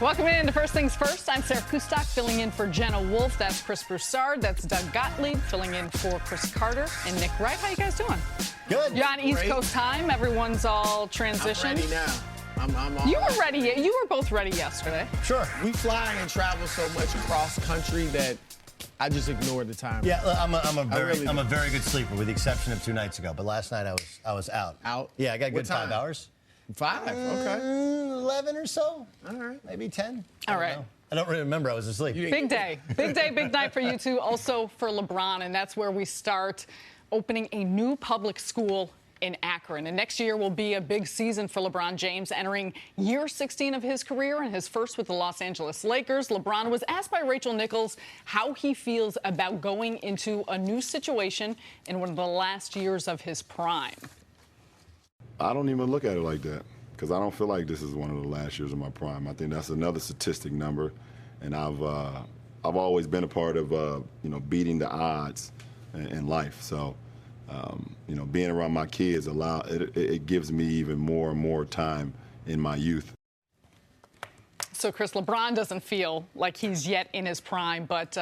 Welcome in to First Things First. I'm Sarah Kustok, filling in for Jenna Wolf. That's Chris Broussard. That's Doug Gottlieb, filling in for Chris Carter and Nick Wright. How you guys doing? Good. You're on East Coast time. Everyone's all transitioned. I'm ready now. I'm all You were ready. You were both ready yesterday. Sure. We fly and travel so much across country that I just ignore the time. Yeah, I'm a very good sleeper, with the exception of 2 nights ago. But last night I was out. Out? Yeah, I got a What good 5 time? hours. 5? Okay. 11 or so. All right. Maybe 10. All right. I don't really remember. I was asleep. Big day, big night for you two. Also for LeBron, and that's where we start opening a new public school in Akron. And next year will be a big season for LeBron James, entering year 16 of his career and his first with the Los Angeles Lakers. LeBron was asked by Rachel Nichols how he feels about going into a new situation in one of the last years of his prime. I don't even look at it like that, because I don't feel like this is one of the last years of my prime. I think that's another statistic number, and I've always been a part of beating the odds in life. So being around my kids it gives me even more and more time in my youth. So, Chris, LeBron doesn't feel like he's yet in his prime, but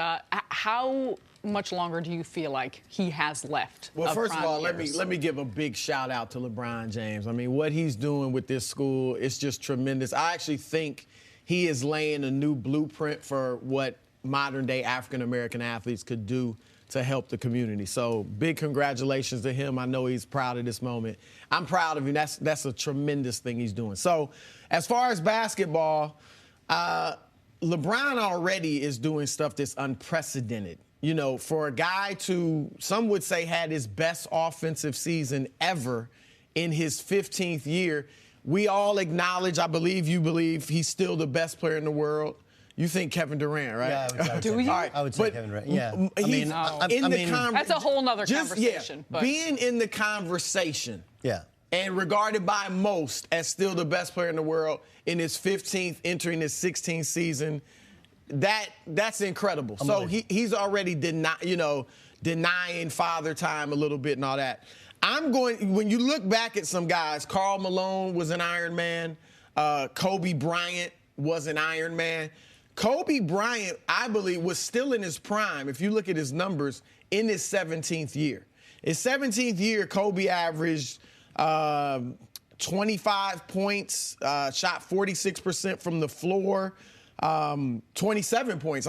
how much longer do you feel like he has left? Well, first of all, years? let me give a big shout out to LeBron James. I mean, what he's doing with this school is just tremendous. I actually think he is laying a new blueprint for what modern day African American athletes could do to help the community. So big congratulations to him. I know he's proud of this moment. I'm proud of him. That's a tremendous thing he's doing. So as far as basketball, LeBron already is doing stuff that's unprecedented. You know, for a guy to, some would say, had his best offensive season ever in his 15th year, we all acknowledge, I believe you believe, he's still the best player in the world. You think Kevin Durant, right? Yeah, I would Do you? I would say Kevin Durant. Yeah. That's a whole nother conversation. Yeah, but being in the conversation. Yeah. And regarded by most as still the best player in the world in his 15th, entering his 16th season, that's incredible. So he's already denying father time a little bit and all that. When you look back at some guys, Karl Malone was an Iron Man. Kobe Bryant was an Iron Man. Kobe Bryant, I believe, was still in his prime, if you look at his numbers, in his 17th year. His 17th year, Kobe averaged 25 points, shot 46% from the floor, 27 points,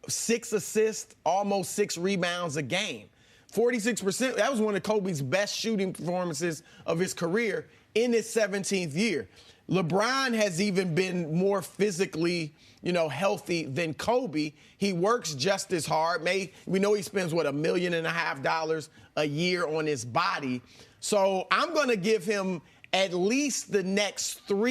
6 assists, almost 6 rebounds a game. 46%, that was one of Kobe's best shooting performances of his career in his 17th year. LeBron has even been more physically, healthy than Kobe. He works just as hard. We know he spends, $1.5 million a year on his body. So I'm going to give him at least the next 2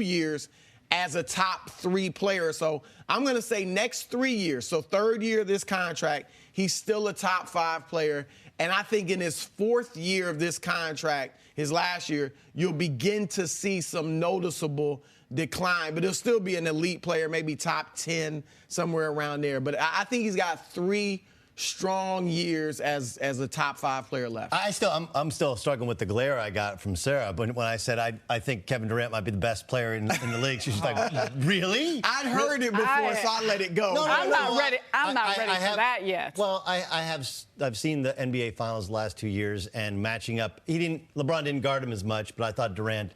years as a top 3 player. So I'm going to say next 3 years. So 3rd year of this contract, he's still a top 5 player. And I think in his 4th year of this contract, his last year, you'll begin to see some noticeable decline. But he'll still be an elite player, maybe top 10, somewhere around there. But I think he's got 3 strong years as a top 5 player left. I'm still struggling with the glare I got from Sarah. But when I said I think Kevin Durant might be the best player in the league, she's like, really? I'd heard it before, so I let it go. I'm not ready. I'm not ready for that yet. Well, I've seen the NBA Finals the last 2 years, and matching up, LeBron didn't guard him as much, but I thought Durant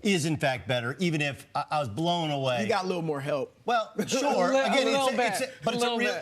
is in fact better, even if I was blown away. He got a little more help. Well, sure. Again,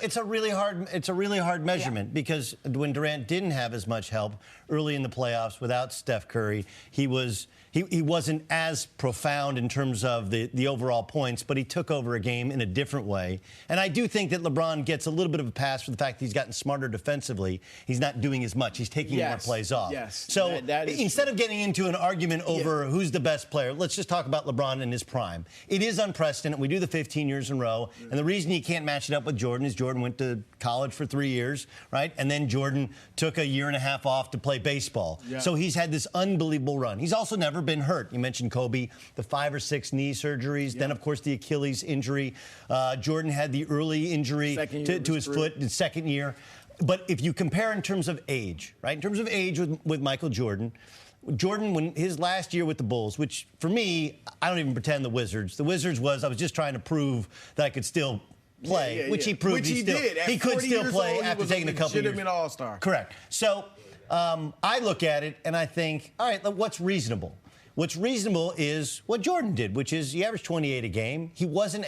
it's a really hard measurement, because when Durant didn't have as much help early in the playoffs without Steph Curry, he wasn't as profound in terms of the overall points, but he took over a game in a different way. And I do think that LeBron gets a little bit of a pass for the fact that he's gotten smarter defensively. He's not doing as much. He's taking more plays off. Yes. So that is instead true. of getting into an argument over who's the best player, let's just talk about LeBron in his prime. It is unprecedented. We do the 15 years in a row. And the reason you can't match it up with Jordan is Jordan went to college for 3 years, right? And then Jordan took a year and a half off to play baseball. Yeah. So he's had this unbelievable run. He's also never been hurt. You mentioned Kobe, the 5 or 6 knee surgeries. Yeah. Then, of course, the Achilles injury. Jordan had the early injury to his foot in second year. But if you compare in terms of age, right? In terms of age with Michael Jordan, when his last year with the Bulls, which for me, I don't even pretend the Wizards. The Wizards was, I was just trying to prove that I could still play, which he proved which he did. He could still play after taking a couple years. Legitimate all-star. Correct. So I look at it and I think, all right, what's reasonable? What's reasonable is what Jordan did, which is he averaged 28 a game. He wasn't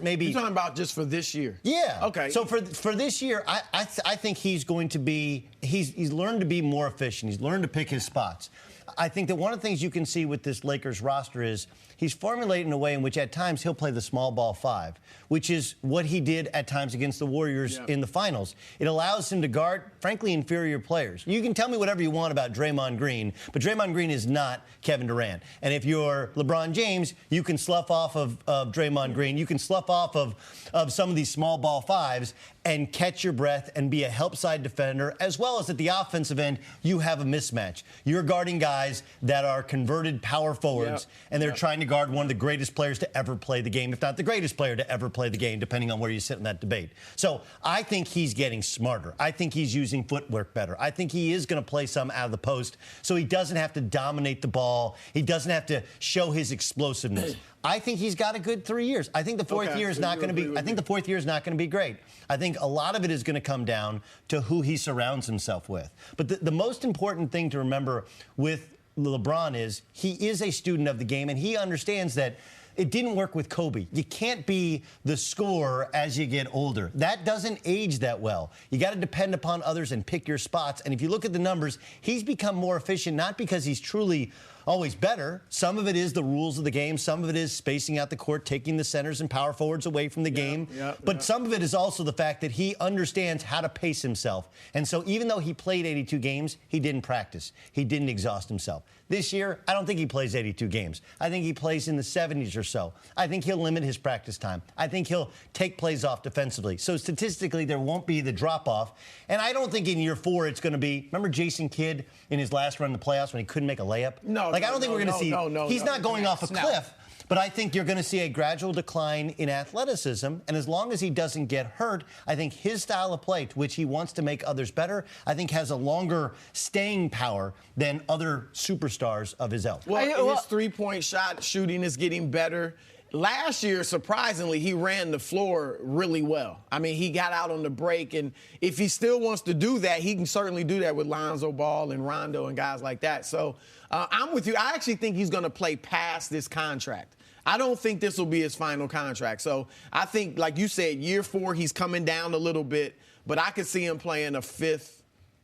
maybe. You're talking about just for this year? Yeah. Okay. So for this year, I think he's going to be. He's learned to be more efficient. He's learned to pick his spots. I think that one of the things you can see with this Lakers roster is he's formulating a way in which at times he'll play the small ball five, which is what he did at times against the Warriors in the finals. It allows him to guard, frankly, inferior players. You can tell me whatever you want about Draymond Green, but Draymond Green is not Kevin Durant. And if you're LeBron James, you can slough off of Draymond Green. You can slough off of some of these small ball fives and catch your breath and be a help side defender, as well as at the offensive end, you have a mismatch. You're guarding guys that are converted power forwards, and they're trying to guard one of the greatest players to ever play the game, if not the greatest player to ever play the game, depending on where you sit in that debate. So I think he's getting smarter. I think he's using footwork better. I think he is going to play some out of the post so he doesn't have to dominate the ball. He doesn't have to show his explosiveness. I think he's got a good 3 years. I think the fourth year is not going to be. I think the fourth year is not going to be great. I think a lot of it is going to come down to who he surrounds himself with. But the most important thing to remember with LeBron is he is a student of the game, and he understands that it didn't work with Kobe. You can't be the scorer as you get older. That doesn't age that well. You got to depend upon others and pick your spots. And if you look at the numbers, he's become more efficient, not because he's truly always better. Some of it is the rules of the game. Some of it is spacing out the court, taking the centers and power forwards away from the game. But some of it is also the fact that he understands how to pace himself. And so even though he played 82 games, he didn't practice. He didn't exhaust himself. This year, I don't think he plays 82 games. I think he plays in the 70s or so. I think he'll limit his practice time. I think he'll take plays off defensively. So statistically, there won't be the drop-off. And I don't think in year 4 it's going to be, remember Jason Kidd in his last run in the playoffs when he couldn't make a layup? I don't think we're going to see. He's not going off a cliff. But I think you're going to see a gradual decline in athleticism. And as long as he doesn't get hurt, I think his style of play, to which he wants to make others better, I think has a longer staying power than other superstars of his ilk. Well, his three-point shot shooting is getting better. Last year, surprisingly, he ran the floor really well. I mean, he got out on the break, and if he still wants to do that, he can certainly do that with Lonzo Ball and Rondo and guys like that. So I'm with you. I actually think he's going to play past this contract. I don't think this will be his final contract. So I think, like you said, year 4, he's coming down a little bit, but I could see him playing a 5th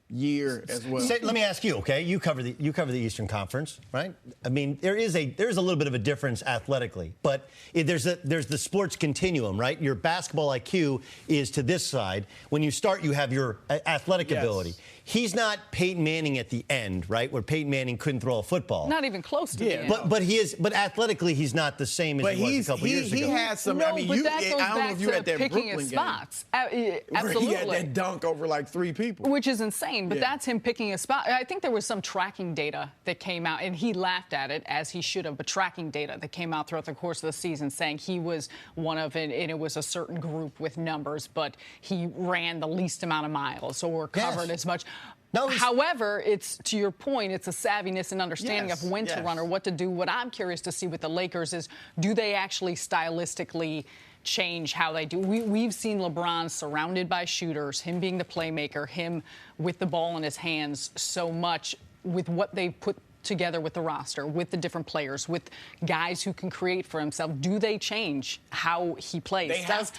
year as well. Let me ask you, okay? You cover the Eastern Conference, right? I mean, there's a little bit of a difference athletically, but there's the sports continuum, right? Your basketball IQ is to this side. When you start, you have your athletic ability. He's not Peyton Manning at the end, right? Where Peyton Manning couldn't throw a football. Not even close to the end. But he is. But athletically, he's not the same as he was a couple years ago. He had some. No, I mean, but that goes I don't know back if you were to at that picking Brooklyn his game. spots. Where Absolutely. he had that dunk over like 3 people. Which is insane, but that's him picking a spot. I think there was some tracking data that came out, and he laughed at it, as he should have, but tracking data that came out throughout the course of the season saying he was one of it, and it was a certain group with numbers, but he ran the least amount of miles or covered as much. No, however, it's, to your point, it's a savviness and understanding of when to run or what to do. What I'm curious to see with the Lakers is, do they actually stylistically change how they do? We've seen LeBron surrounded by shooters, him being the playmaker, him with the ball in his hands so much with what they put together with the roster, with the different players, with guys who can create for himself. Do they change how he plays? Does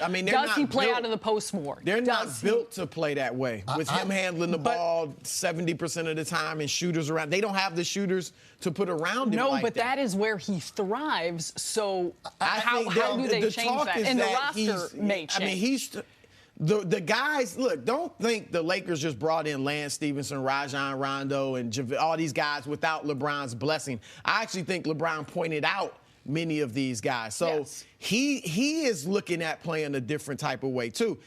he play out of the post more? They're not built to play that way. With him handling the ball 70% of the time and shooters around. They don't have the shooters to put around him like that is where he thrives. So how do they change that? And the roster may change. I mean, the guys, look, don't think the Lakers just brought in Lance Stevenson, Rajon Rondo, and all these guys without LeBron's blessing. I actually think LeBron pointed out many of these guys. So he is looking at playing a different type of way, too.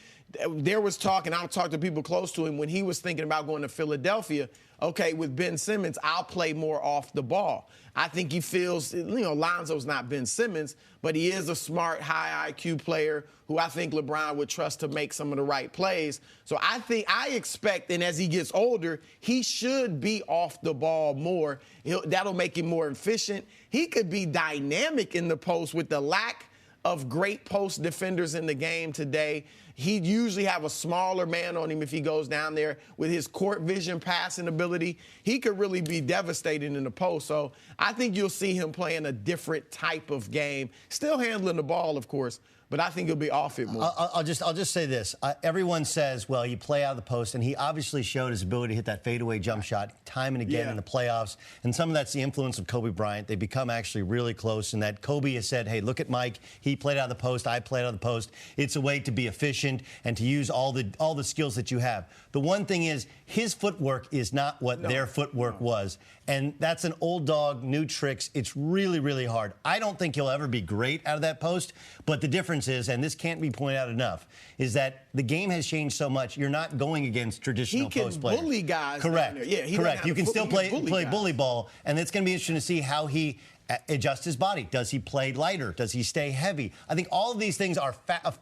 there was talk, and I've talked to people close to him, when he was thinking about going to Philadelphia, okay, with Ben Simmons, I'll play more off the ball. I think he feels, Lonzo's not Ben Simmons, but he is a smart, high IQ player who I think LeBron would trust to make some of the right plays. So I expect, and as he gets older, he should be off the ball more. That'll make him more efficient. He could be dynamic in the post with the lack of great post defenders in the game today. He'd usually have a smaller man on him if he goes down there. With his court vision passing ability, he could really be devastating in the post. So I think you'll see him playing a different type of game, still handling the ball, of course, but I think he'll be off it more. I'll just say this. Everyone says, well, you play out of the post, and he obviously showed his ability to hit that fadeaway jump shot time and again in the playoffs. And some of that's the influence of Kobe Bryant. They become actually really close, and that Kobe has said, hey, look at Mike. He played out of the post. I played out of the post. It's a way to be efficient and to use all the skills that you have. The one thing is, his footwork is not what their footwork was. And that's an old dog, new tricks. It's really, really hard. I don't think he'll ever be great out of that post, but the difference is, and this can't be pointed out enough, is that the game has changed so much. You're not going against traditional post players. He can bully guys. Correct. Down there. Yeah, correct. You can still play guys. bully ball, and it's going to be interesting to see how he adjust his body. Does he play lighter? Does he stay heavy? I think all of these things are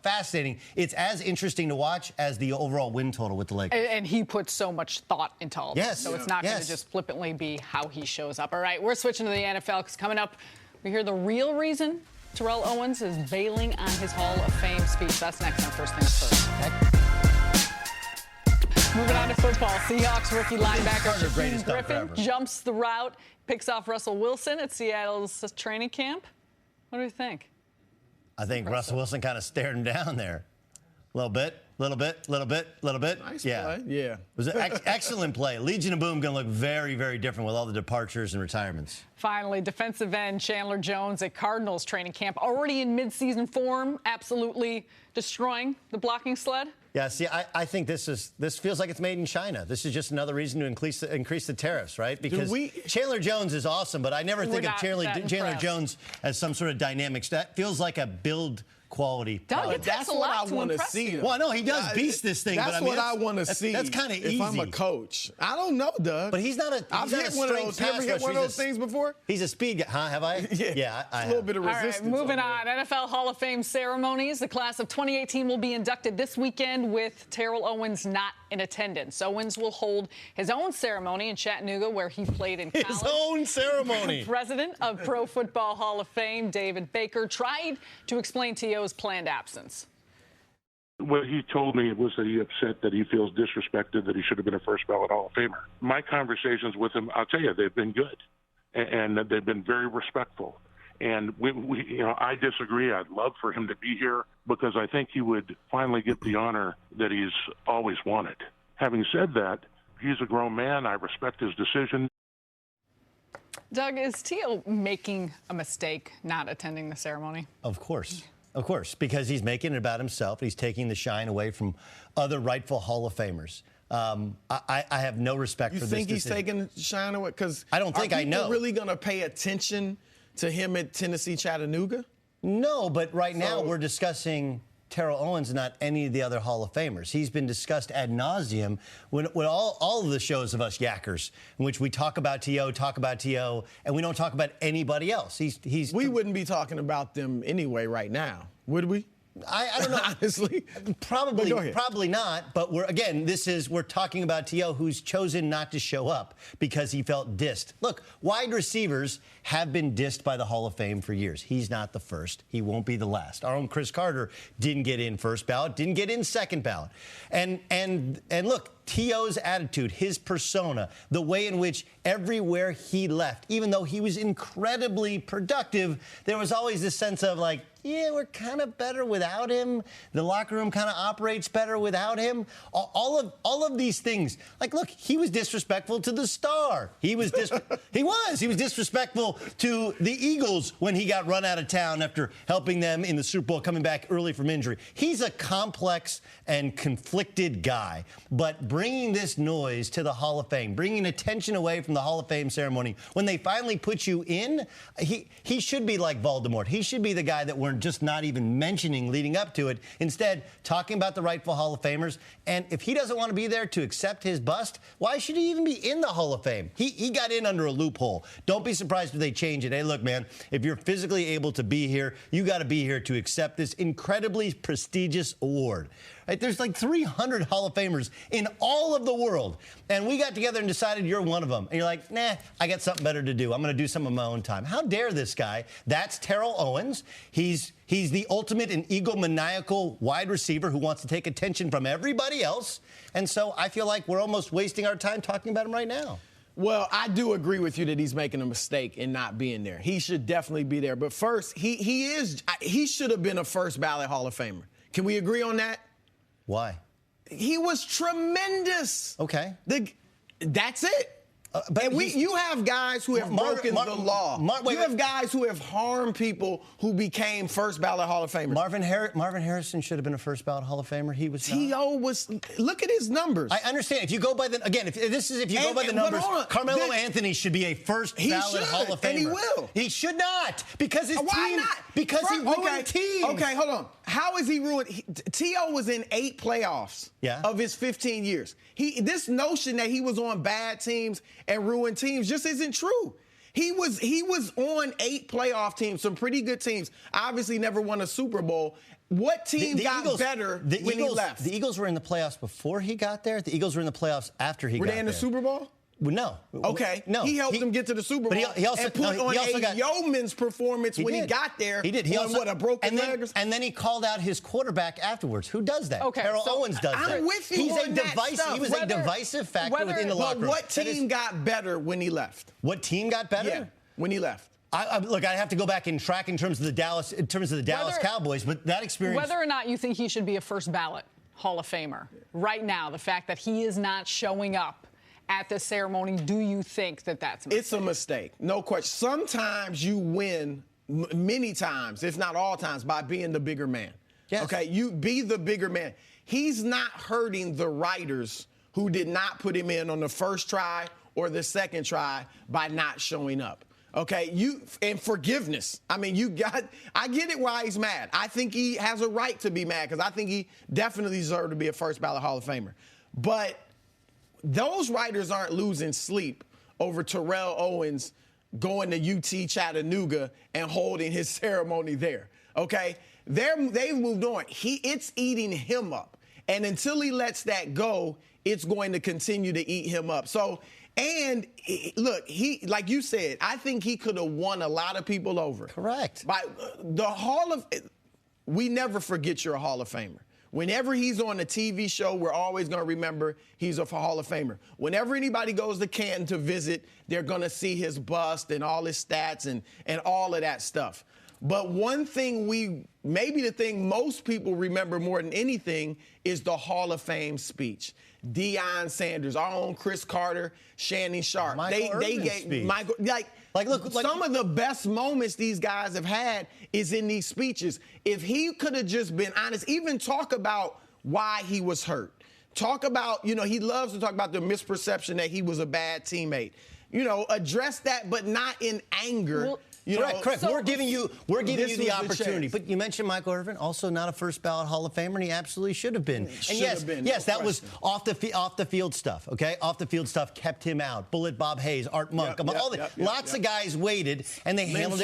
fascinating. It's as interesting to watch as the overall win total with the Lakers. And he puts so much thought into all this. Yes. So it's not going to just flippantly be how he shows up. All right, we're switching to the NFL because coming up, we hear the real reason Terrell Owens is bailing on his Hall of Fame speech. That's next on First Things First. Moving on to football, Seahawks rookie linebacker Shaquille Griffin jumps the route, picks off Russell Wilson at Seattle's training camp. What do you think? I think Russell Wilson kind of stared him down there. A little bit. Nice play. Yeah. It was an excellent play. Legion of Boom going to look very, very different with all the departures and retirements. Finally, defensive end Chandler Jones at Cardinals training camp, already in midseason form, absolutely destroying the blocking sled. Yeah, see, I think this feels like it's made in China. This is just another reason to increase the tariffs, right? Because Chandler Jones is awesome, but I never think of Chandler Jones as some sort of dynamics. That feels like a build quality. Doug, that's what I want to see. Well, no, he does beast this thing. That's but I mean, what I want to see. That's kind of easy. If I'm a coach, I don't know, Doug. But he's not a. I've hit one of those. You ever hit one of those things before? He's a speed guy, huh? Have I? Yeah, I a little bit of resistance. All right, moving on. NFL Hall of Fame ceremonies. The class of 2018 will be inducted this weekend with Terrell Owens not in attendance. Owens will hold his own ceremony in Chattanooga, where he played in college. His own ceremony. President of Pro Football Hall of Fame, David Baker, tried to explain T.O.'s planned absence. What he told me was that he upset that he feels disrespected, that he should have been a first ballot Hall of Famer. My conversations with him, I'll tell you, they've been good, and they've been very respectful. And I disagree. I'd love for him to be here because I think he would finally get the honor that he's always wanted. Having said that, he's a grown man. I respect his decision. Doug, is T.O. making a mistake not attending the ceremony? Of course. Of course, because he's making it about himself. He's taking the shine away from other rightful Hall of Famers. I have no respect for this decision. You think he's taking the shine away? Because I don't think I know. Are people really going to pay attention to him at Tennessee Chattanooga? No, but right now we're discussing Terrell Owens, not any of the other Hall of Famers. He's been discussed ad nauseum when all of the shows of us yackers, in which we talk about T.O., and we don't talk about anybody else. We wouldn't be talking about them anyway right now, would we? I don't know. Honestly. Probably not. But we're talking about T.O., who's chosen not to show up because he felt dissed. Look, wide receivers have been dissed by the Hall of Fame for years. He's not the first. He won't be the last. Our own Chris Carter didn't get in first ballot, didn't get in second ballot. And look, T.O.'s attitude, his persona, the way in which everywhere he left, even though he was incredibly productive, there was always this sense of like, yeah, we're kind of better without him. The locker room kind of operates better without him. All of these things. Like, look, he was disrespectful to the star. He was disrespectful to the Eagles when he got run out of town after helping them in the Super Bowl, coming back early from injury. He's a complex and conflicted guy, but bringing this noise to the Hall of Fame, bringing attention away from the Hall of Fame ceremony. When they finally put you in, he should be like Voldemort. He should be the guy that we're just not even mentioning leading up to it. Instead, talking about the rightful Hall of Famers. And if he doesn't want to be there to accept his bust, why should he even be in the Hall of Fame? He got in under a loophole. Don't be surprised if they change it. Hey, look, man, if you're physically able to be here, you got to be here to accept this incredibly prestigious award. Right? There's like 300 Hall of Famers in all of the world. And we got together and decided you're one of them. And you're like, nah, I got something better to do. I'm going to do something on my own time. How dare this guy? That's Terrell Owens. He's the ultimate and egomaniacal wide receiver who wants to take attention from everybody else. And so I feel like we're almost wasting our time talking about him right now. Well, I do agree with you that he's making a mistake in not being there. He should definitely be there. But first, he should have been a first ballot Hall of Famer. Can we agree on that? Why? He was tremendous. Okay. That's it. But you have guys who have broken the law. You have guys who have harmed people who became first ballot Hall of Famers. Marvin Harrison should have been a first ballot Hall of Famer. He was T.O. was. Look at his numbers. I understand. If you go by the go by the numbers, Carmelo Anthony should be a first ballot Hall of Famer. And he will. He should not because his Why team. not? Because he ruined teams. Okay, hold on. How is he ruined? T.O. was in 8 playoffs of his 15 years. This notion that he was on bad teams and ruined teams just isn't true. He was on 8 playoff teams, some pretty good teams. Obviously never won a Super Bowl. What team got better when he left? The Eagles were in the playoffs before he got there. The Eagles were in the playoffs after he got there. Were they in the Super Bowl? No. Okay. No. He helped them get to the Super Bowl. But he also put on a yeoman's performance when he got there. He did. A broken leg? And then he called out his quarterback afterwards. Who does that? Okay. Terrell Owens does that. I'm with you on that stuff. He was a divisive factor within the locker room. But what team got better when he left? What team got better? Yeah, when he left. Look, I have to go back and track in terms of the Dallas Cowboys, but that experience. Whether or not you think he should be a first ballot Hall of Famer, right now, the fact that he is not showing up at the ceremony, do you think that that's a mistake? It's a mistake, no question. Sometimes you win, many times, if not all times, by being the bigger man. Yes. Okay, you be the bigger man. He's not hurting the writers who did not put him in on the first try or the second try by not showing up. Okay, and forgiveness. I mean, I get it why he's mad. I think he has a right to be mad because I think he definitely deserved to be a first ballot Hall of Famer. But those writers aren't losing sleep over Terrell Owens going to UT Chattanooga and holding his ceremony there. Okay, they've moved on. It's eating him up, and until he lets that go, it's going to continue to eat him up. So. And look, like you said, I think he could have won a lot of people over. Correct. By we never forget you're a Hall of Famer. Whenever he's on a TV show, we're always going to remember he's a Hall of Famer. Whenever anybody goes to Canton to visit, they're going to see his bust and all his stats and all of that stuff. But one thing maybe the thing most people remember more than anything is the Hall of Fame speech. Deion Sanders, our own Chris Carter, Shannon Sharp. They gave Michael look, some of the best moments these guys have had is in these speeches. If he could have just been honest, even talk about why he was hurt. Talk about, he loves to talk about the misperception that he was a bad teammate. Address that, but not in anger. Well, Correct. So we're giving you the opportunity. But you mentioned Michael Irvin, also not a first ballot Hall of Famer, and he absolutely should have been. Yes, that was off the field stuff. Okay, off the field stuff kept him out. Bullet Bob Hayes, Art Monk, lots of guys waited, and they handled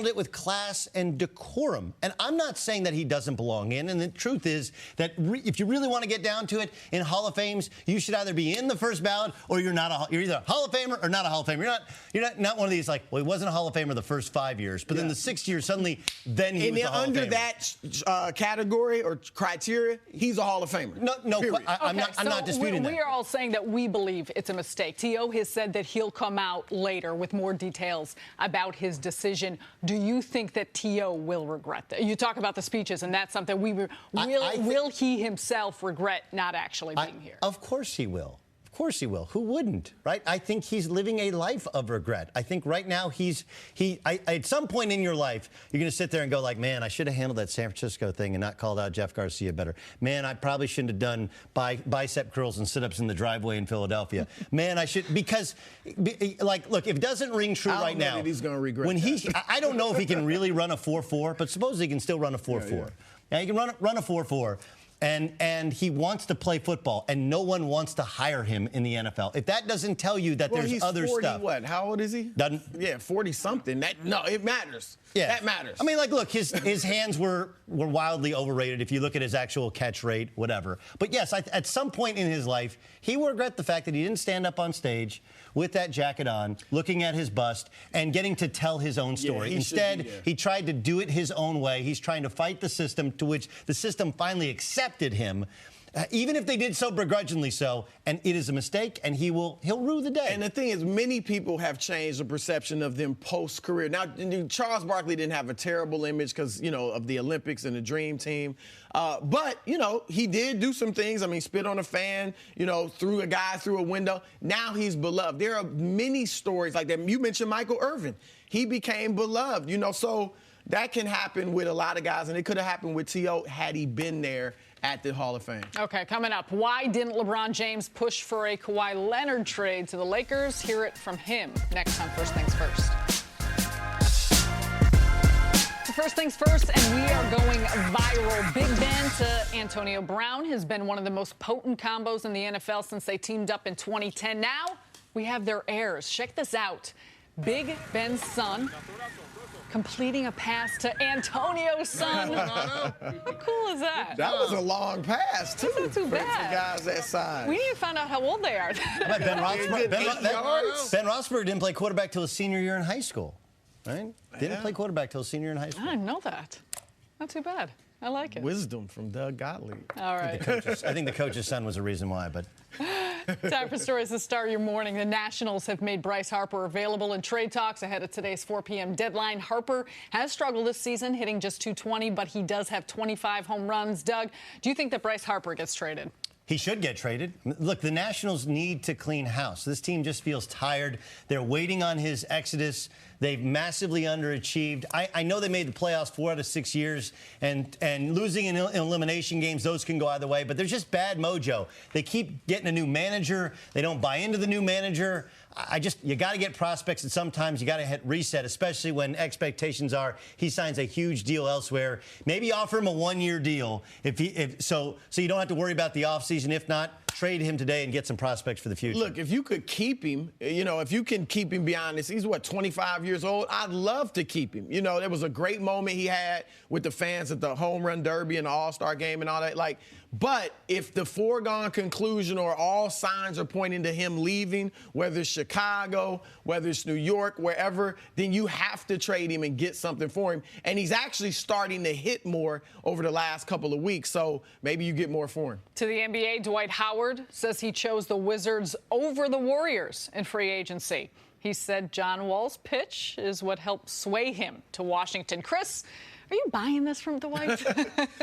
it with class and decorum. And I'm not saying that he doesn't belong in. And the truth is that if you really want to get down to it, in Hall of Fames, you should either be in the first ballot or you're either a Hall of Famer or not a Hall of Famer. You're not one of these well, he wasn't a Hall of Famer the first 5 years, but then the 6th year suddenly, then he was a Hall of Famer. Under that category or criteria, he's a Hall of Famer. No, I'm not disputing that. We are all saying that we believe it's a mistake. T.O. has said that he'll come out later with more details about his decision. Do you think that T.O. will regret that? You talk about the speeches, and that's something will he himself regret not actually being here? Of course he will. Of course he will. Who wouldn't, right? I think he's living a life of regret. I think right now at some point in your life, you're going to sit there and go like, man, I should have handled that San Francisco thing and not called out Jeff Garcia better. Man, I probably shouldn't have done bicep curls and sit-ups in the driveway in Philadelphia. Man, I should, because, like, look, if it doesn't ring true right now. That he's going to regret when that. I don't know if he can really run a 4.4, but suppose he can still run a 4.4. Yeah. Now, he can run a 4.4. And he wants to play football, and no one wants to hire him in the NFL. If that doesn't tell you that there's he's other 40, stuff. What? How old is he? Doesn't. Yeah, 40-something. No, it matters. Yeah. That matters. I mean, like, look, his hands were wildly overrated if you look at his actual catch rate, whatever. But, yes, at some point in his life, he will regret the fact that he didn't stand up on stage with that jacket on, looking at his bust, and getting to tell his own story. Instead, he tried to do it his own way. He's trying to fight the system, to which the system finally accepted him. Even if they did so begrudgingly so, and it is a mistake, and he'll rue the day. And the thing is, many people have changed the perception of them post-career. Now, Charles Barkley didn't have a terrible image because, of the Olympics and the Dream Team. But, he did do some things. I mean, spit on a fan, threw a guy through a window. Now he's beloved. There are many stories like that. You mentioned Michael Irvin. He became beloved, so that can happen with a lot of guys, and it could have happened with T.O. had he been there at the Hall of Fame. Okay, coming up, why didn't LeBron James push for a Kawhi Leonard trade to the Lakers? Hear it from him next on First Things First. First things first, and we are going viral. Big Ben to Antonio Brown has been one of the most potent combos in the NFL since they teamed up in 2010. Now we have their heirs. Check this out. Big Ben's son completing a pass to Antonio's son. How cool is that? That was a long pass, too. That's not too bad. For guys that size. We need to find out how old they are. Ben Roethlisberger didn't play quarterback till his senior year in high school, right? Didn't play quarterback till his senior year in high school. I didn't know that. Not too bad. I like it. Wisdom from Doug Gottlieb. All right. I think the coach's son was the reason why, but. Time for stories to start your morning. The Nationals have made Bryce Harper available in trade talks ahead of today's 4 p.m. deadline. Harper has struggled this season, hitting just .220, but he does have 25 home runs. Doug, do you think that Bryce Harper gets traded? He should get traded. Look, the Nationals need to clean house. This team just feels tired. They're waiting on his exodus. They've massively underachieved. I know they made the playoffs 4 out of 6 years, and losing in elimination games, those can go either way, but there's just bad mojo. They keep getting a new manager. They don't buy into the new manager. You got to get prospects, and sometimes you got to hit reset, especially when expectations are he signs a huge deal elsewhere. Maybe offer him a 1-year deal so you don't have to worry about the offseason. If not, trade him today and get some prospects for the future. Look, if you could keep him, if you can keep him beyond this, he's 25 years old. I'd love to keep him. There was a great moment he had with the fans at the Home Run Derby and the All-Star game and all that. But if the foregone conclusion or all signs are pointing to him leaving, whether it's Chicago, whether it's New York, wherever, then you have to trade him and get something for him. And he's actually starting to hit more over the last couple of weeks, so maybe you get more for him. To the NBA, Dwight Howard says he chose the Wizards over the Warriors in free agency. He said John Wall's pitch is what helped sway him to Washington. Chris, are you buying this from Dwight?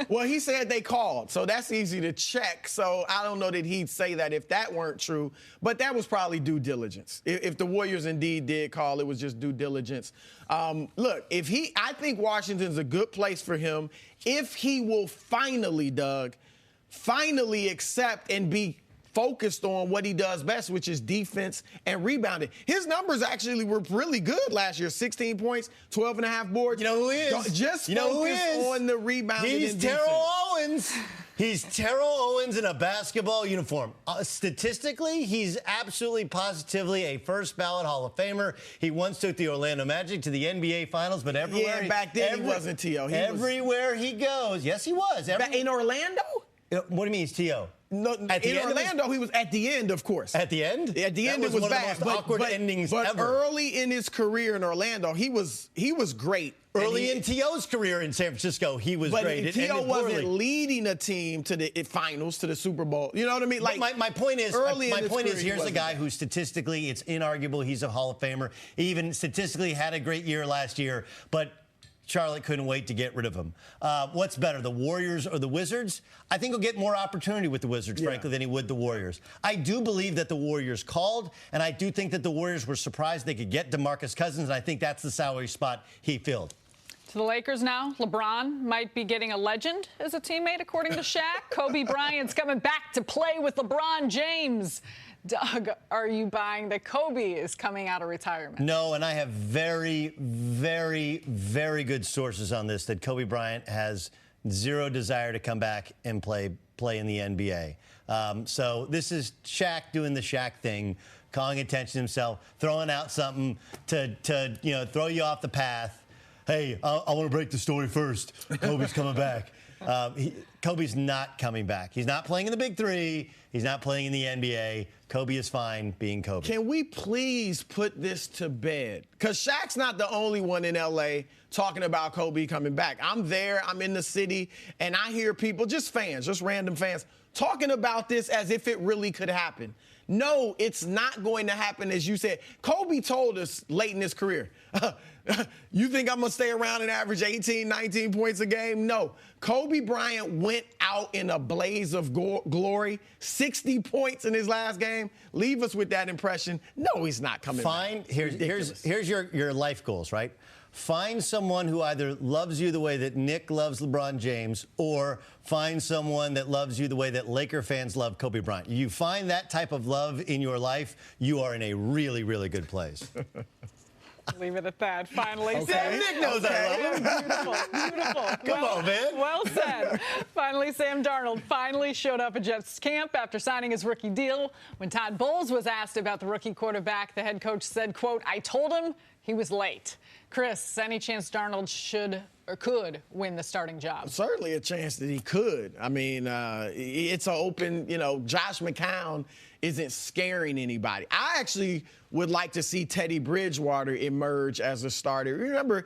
Well, he said they called, so that's easy to check. So I don't know that he'd say that if that weren't true, but that was probably due diligence. If the Warriors indeed did call, it was just due diligence. Look, I think Washington's a good place for him if he will finally, Doug, accept and be focused on what he does best, which is defense and rebounding. His numbers actually were really good last year. 16 points, 12.5 boards. You know who he is? Just focus on the rebounding. He's Terrell Owens. He's Terrell Owens in a basketball uniform. Statistically, he's absolutely positively a first ballot Hall of Famer. He once took the Orlando Magic to the NBA Finals, but everywhere back then he wasn't T.O. Everywhere he goes. Yes, he was. In Orlando? What do you mean he's T.O.? No, in Orlando, he was at the end, of course. At the end? At the end, it was one bad. Of the most awkward endings but ever. Early in his career in Orlando, he was great. Early in T.O.'s career in San Francisco, he was great. But T.O. wasn't leading a team to the finals, to the Super Bowl. You know what I mean? My point is, here's a guy who statistically, it's inarguable, he's a Hall of Famer. He even statistically had a great year last year, but Charlotte couldn't wait to get rid of him. What's better, the Warriors or the Wizards? I think he'll get more opportunity with the Wizards, frankly, than he would the Warriors. I do believe that the Warriors called, and I do think that the Warriors were surprised they could get DeMarcus Cousins, and I think that's the salary spot he filled. To the Lakers now, LeBron might be getting a legend as a teammate, according to Shaq. Kobe Bryant's coming back to play with LeBron James. Doug, are you buying that Kobe is coming out of retirement? No, and I have very, very, very good sources on this, that Kobe Bryant has zero desire to come back and play in the NBA. So this is Shaq doing the Shaq thing, calling attention to himself, throwing out something to throw you off the path. Hey, I want to break the story first. Kobe's coming back. Kobe's not coming back. He's not playing in the Big Three. He's not playing in the NBA. Kobe is fine being Kobe. Can we please put this to bed? Because Shaq's not the only one in L.A. talking about Kobe coming back. I'm there. I'm in the city. And I hear people, just fans, just random fans, talking about this as if it really could happen. No, it's not going to happen, as you said. Kobe told us late in his career, you think I'm going to stay around and average 18, 19 points a game? No. Kobe Bryant went out in a blaze of glory, 60 points in his last game. Leave us with that impression. No, he's not coming back. Here's your life goals, right? Find someone who either loves you the way that Nick loves LeBron James, or find someone that loves you the way that Laker fans love Kobe Bryant. You find that type of love in your life, you are in a really, really good place. Leave it at that. Finally, Sam, Nick knows I love him. Beautiful. Come on, man. Well said. Finally, Sam Darnold finally showed up at Jets camp after signing his rookie deal. When Todd Bowles was asked about the rookie quarterback, the head coach said, quote, "I told him he was late." Chris, any chance Darnold should or could win the starting job? Certainly a chance that he could. I mean, it's an open, Josh McCown isn't scaring anybody. I actually would like to see Teddy Bridgewater emerge as a starter. Remember,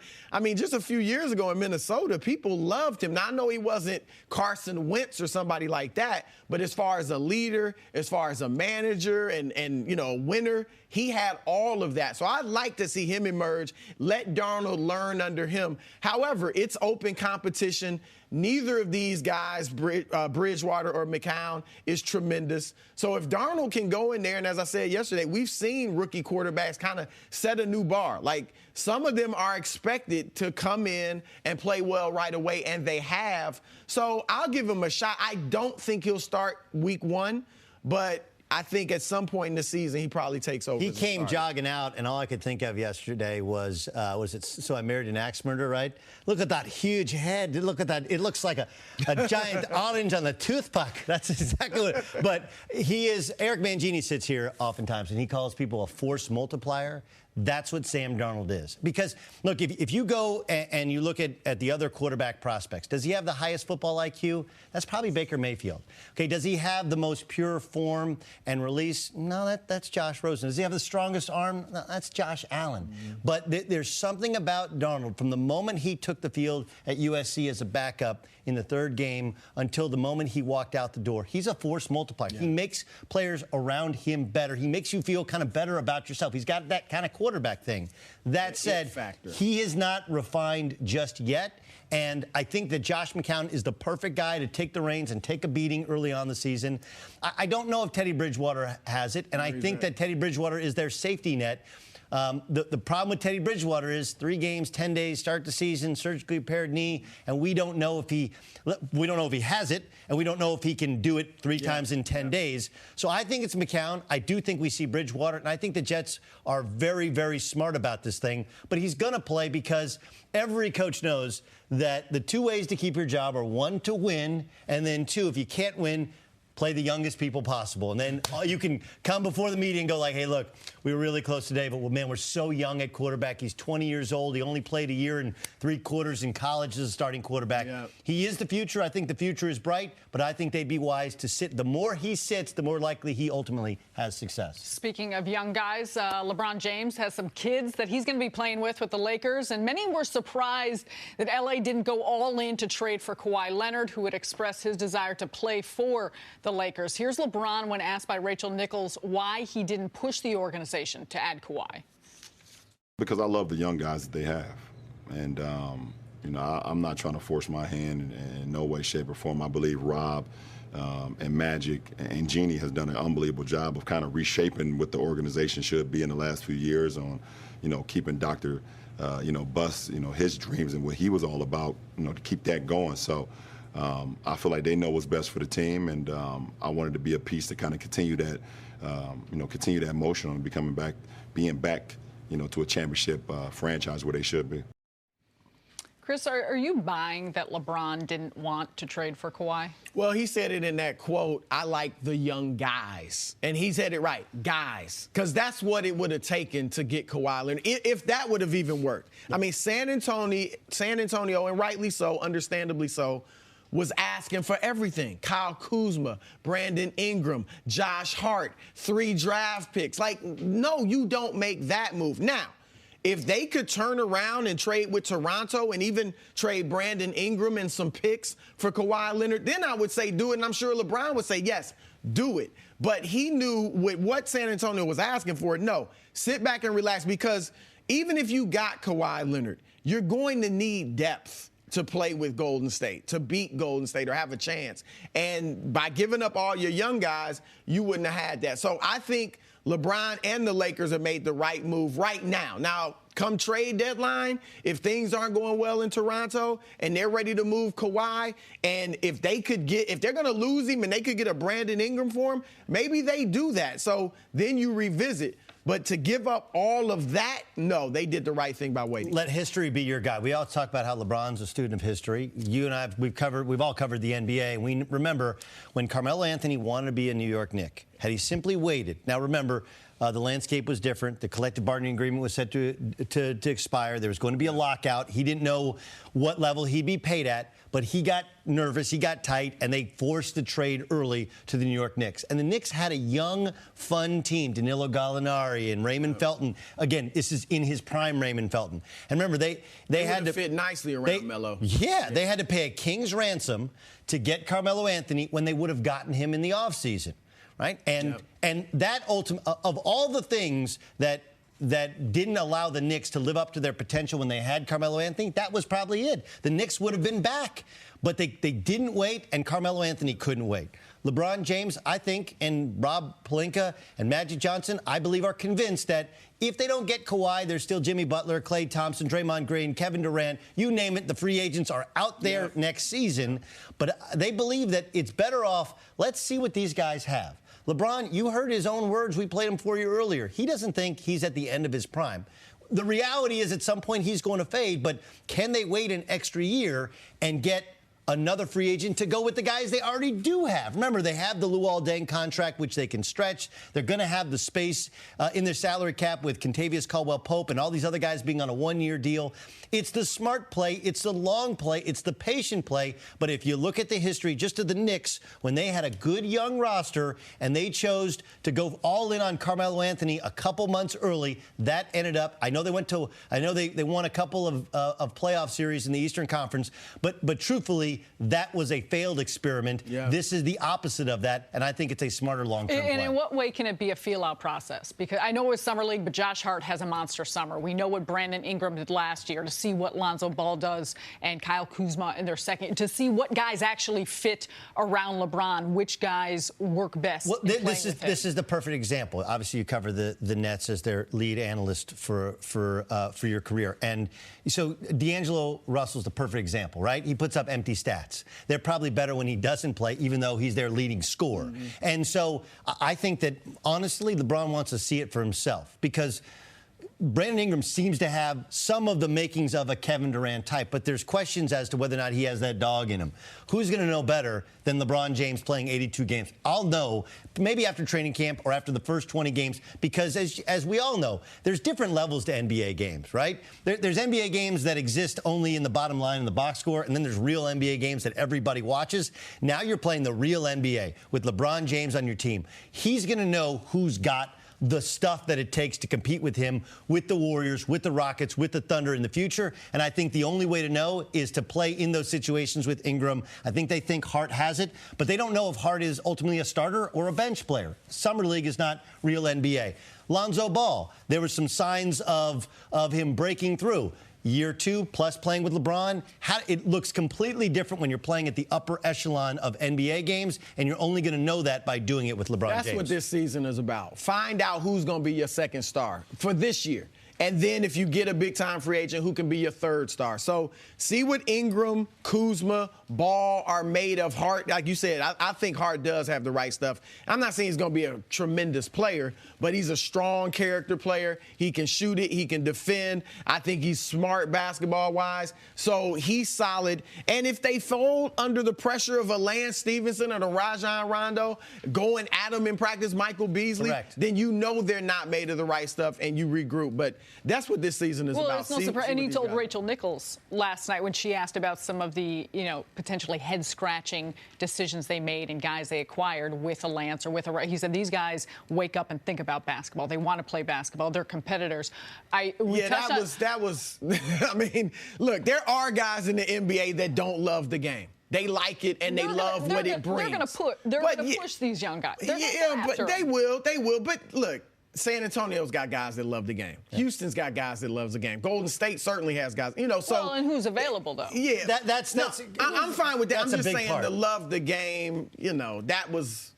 just a few years ago in Minnesota, people loved him. Now, I know he wasn't Carson Wentz or somebody like that, but as far as a leader, as far as a manager and a winner, he had all of that. So I'd like to see him emerge, let Darnold learn under him. However, it's open competition. Neither of these guys, Bridgewater or McCown, is tremendous. So if Darnold can go in there, and as I said yesterday, we've seen rookie quarterbacks kind of set a new bar. Like, some of them are expected to come in and play well right away, and they have. So I'll give him a shot. I don't think he'll start week one, but I think at some point in the season, he probably takes over. He came jogging out, and all I could think of yesterday was it So I Married an Axe Murderer, right? Look at that huge head. Look at that. It looks like a giant orange on the tooth puck. That's exactly what. But he is. Eric Mangini sits here oftentimes, and he calls people a force multiplier. That's what Sam Darnold is. Because, look, if you go and you look at the other quarterback prospects, does he have the highest football IQ? That's probably Baker Mayfield. Okay, does he have the most pure form and release? No, that's Josh Rosen. Does he have the strongest arm? No, that's Josh Allen. Mm-hmm. But there's something about Darnold from the moment he took the field at USC as a backup in the third game until the moment he walked out the door. He's a force multiplier. Yeah. He makes players around him better. He makes you feel kind of better about yourself. He's got that kind of quarterback thing. That said, he is not refined just yet. And I think that Josh McCown is the perfect guy to take the reins and take a beating early on the season. I don't know if Teddy Bridgewater has it, and I think that Teddy Bridgewater is their safety net. The problem with Teddy Bridgewater is 3 games, 10 days, start the season, surgically repaired knee, and we don't know if he has it, and we don't know if he can do it 3 times in 10 days. So I think it's McCown. I do think we see Bridgewater, and I think the Jets are very, very smart about this thing. But he's going to play because every coach knows that the 2 ways to keep your job are 1, to win, and then 2, if you can't win, play the youngest people possible. And then you can come before the meeting and go like, hey, look, we were really close today, but, well, man, we're so young at quarterback. He's 20 years old. He only played a year and 3 quarters in college as a starting quarterback. Yeah. He is the future. I think the future is bright, but I think they'd be wise to sit. The more he sits, the more likely he ultimately has success. Speaking of young guys, LeBron James has some kids that he's going to be playing with the Lakers, and many were surprised that L.A. didn't go all in to trade for Kawhi Leonard, who had expressed his desire to play for the Lakers. Here's LeBron when asked by Rachel Nichols why he didn't push the organization to add Kawhi. Because I love the young guys that they have. And, You know, I'm not trying to force my hand in no way, shape, or form. I believe Rob and Magic and Jeannie has done an unbelievable job of kind of reshaping what the organization should be in the last few years on, you know, keeping Dr. Buss, his dreams and what he was all about, to keep that going. So I feel like they know what's best for the team, and I wanted to be a piece to kind of continue that, continue that motion on being back, to a championship franchise where they should be. Chris, are you buying that LeBron didn't want to trade for Kawhi? Well, he said it in that quote, I like the young guys. And he said it right, guys. Because that's what it would have taken to get Kawhi Leonard, if that would have even worked. I mean, San Antonio, and rightly so, understandably so, was asking for everything. Kyle Kuzma, Brandon Ingram, Josh Hart, 3 draft picks. Like, no, you don't make that move. Now, if they could turn around and trade with Toronto and even trade Brandon Ingram and some picks for Kawhi Leonard, then I would say do it, and I'm sure LeBron would say, yes, do it. But he knew with what San Antonio was asking for, no, sit back and relax, because even if you got Kawhi Leonard, you're going to need depth to play with Golden State, to beat Golden State or have a chance. And by giving up all your young guys, you wouldn't have had that. So I think LeBron and the Lakers have made the right move right now. Now, come trade deadline, if things aren't going well in Toronto and they're ready to move Kawhi, and if they're going to lose him and they could get a Brandon Ingram for him, maybe they do that. So then you revisit. But to give up all of that, no, they did the right thing by waiting. Let history be your guide. We all talk about how LeBron's a student of history. You and I, we've all covered the NBA. We remember when Carmelo Anthony wanted to be a New York Knick. Had he simply waited. Now, remember, the landscape was different. The collective bargaining agreement was set to expire. There was going to be a lockout. He didn't know what level he'd be paid at, but he got nervous, he got tight, and they forced the trade early to the New York Knicks. And the Knicks had a young, fun team, Danilo Gallinari and Raymond Felton. Again, this is in his prime, Raymond Felton. And remember, they had to fit nicely around Melo. Yeah, they had to pay a king's ransom to get Carmelo Anthony when they would have gotten him in the offseason. Right? And that of all the things that didn't allow the Knicks to live up to their potential when they had Carmelo Anthony, that was probably it. The Knicks would have been back, but they didn't wait, and Carmelo Anthony couldn't wait. LeBron James, I think, and Rob Pelinka and Magic Johnson, I believe, are convinced that if they don't get Kawhi, there's still Jimmy Butler, Klay Thompson, Draymond Green, Kevin Durant, you name it, the free agents are out there next season. But they believe that it's better off, let's see what these guys have. LeBron, you heard his own words. We played them for you earlier. He doesn't think he's at the end of his prime. The reality is at some point he's going to fade, but can they wait an extra year and get another free agent to go with the guys they already do have? Remember, they have the Luol Deng contract, which they can stretch. They're going to have the space in their salary cap with Kentavious Caldwell-Pope and all these other guys being on a one-year deal. It's the smart play. It's the long play. It's the patient play. But if you look at the history just of the Knicks, when they had a good young roster and they chose to go all in on Carmelo Anthony a couple months early, that ended up, I know they won a couple of playoff series in the Eastern Conference, but truthfully, that was a failed experiment. Yeah. This is the opposite of that, and I think it's a smarter long-term play. And in what way can it be a feel-out process? Because I know it was Summer League, but Josh Hart has a monster summer. We know what Brandon Ingram did last year, to see what Lonzo Ball does and Kyle Kuzma in their second, to see what guys actually fit around LeBron, which guys work best. Well, this is the perfect example. Obviously, you cover the Nets as their lead analyst for your career. And so D'Angelo Russell's the perfect example, right? He puts up empty stats. They're probably better when he doesn't play, even though he's their leading scorer. Mm-hmm. And so I think that, honestly, LeBron wants to see it for himself, because Brandon Ingram seems to have some of the makings of a Kevin Durant type, but there's questions as to whether or not he has that dog in him. Who's going to know better than LeBron James playing 82 games? I'll know maybe after training camp or after the first 20 games, because as we all know, there's different levels to NBA games, right? There's NBA games that exist only in the bottom line in the box score, and then there's real NBA games that everybody watches. Now you're playing the real NBA with LeBron James on your team. He's going to know who's got the stuff that it takes to compete with him, with the Warriors, with the Rockets, with the Thunder in the future. And I think the only way to know is to play in those situations with Ingram. I think they think Hart has it, but they don't know if Hart is ultimately a starter or a bench player. Summer League is not real NBA. Lonzo Ball, there were some signs of him breaking through. year 2 plus playing with LeBron, it looks completely different when you're playing at the upper echelon of NBA games, and you're only going to know that by doing it with LeBron James. That's what this season is about. Find out who's going to be your second star for this year. And then if you get a big-time free agent, who can be your third star. So see what Ingram, Kuzma, Ball are made of. Hart, like you said, I think Hart does have the right stuff. I'm not saying he's going to be a tremendous player, but he's a strong character player. He can shoot it. He can defend. I think he's smart basketball-wise. So he's solid. And if they fold under the pressure of a Lance Stevenson or the Rajon Rondo going at him in practice, Michael Beasley, then you know they're not made of the right stuff and you regroup. But that's what this season is about. Well, it's no surprise. And he told Rachel Nichols last night when she asked about some of the, potentially head-scratching decisions they made and guys they acquired with a Lance or with a. He said these guys wake up and think about basketball. They want to play basketball. They're competitors. That was. I mean, look, there are guys in the NBA that don't love the game. They like it and they love what it brings. They're going to push these young guys. But they will. But look. San Antonio's got guys that love the game. Yeah. Houston's got guys that loves the game. Golden State certainly has guys. Well, and who's available though? Yeah, I'm fine with that. I'm just saying to love the game. That was.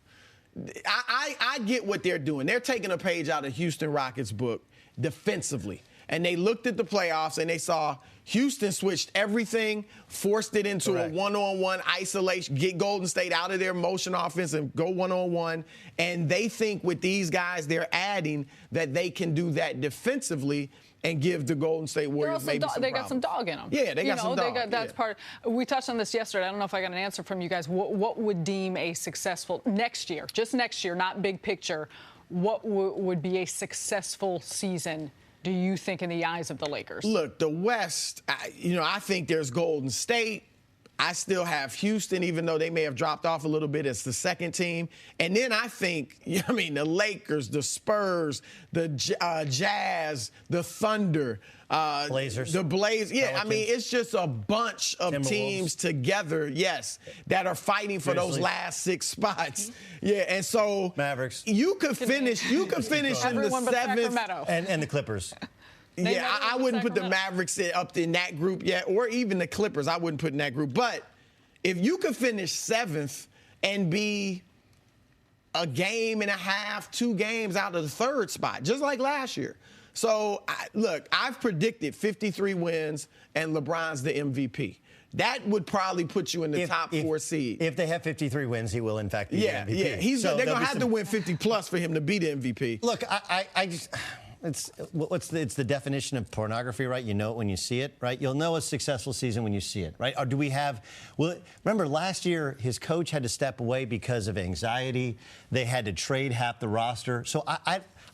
I get what they're doing. They're taking a page out of Houston Rockets' book defensively, and they looked at the playoffs and they saw Houston switched everything, forced it into a one-on-one isolation, get Golden State out of their motion offense and go one-on-one. And they think with these guys they're adding that they can do that defensively and give the Golden State Warriors maybe some problems. They got some dog in them. Yeah, they got some dog. That's part. We touched on this yesterday. I don't know if I got an answer from you guys. What would deem a successful next year, just next year, not big picture, what would be a successful season, do you think, in the eyes of the Lakers? Look, the West, I think there's Golden State. I still have Houston, even though they may have dropped off a little bit as the second team. And then I think, the Lakers, the Spurs, the Jazz, the Thunder. Blazers. The Blazers. Yeah, Pelicans. it's just a bunch of teams together, that are fighting for those last 6 spots. Yeah, and so Mavericks. You could finish in the 7th. And the Clippers. Yeah, I wouldn't put the Mavericks up in that group yet, or even the Clippers. I wouldn't put in that group. But if you could finish 7th and be a game and a half, 2 games out of the 3rd spot, just like last year. So, I've predicted 53 wins and LeBron's the MVP. That would probably put you in the top 4 seed. If they have 53 wins, he will, in fact, be the MVP. Yeah. They're going to have to win 50-plus for him to be the MVP. Look, I just... It's the definition of pornography, right? You know it when you see it, right? You'll know a successful season when you see it, right? Or do we have? Well, remember last year his coach had to step away because of anxiety. They had to trade half the roster. So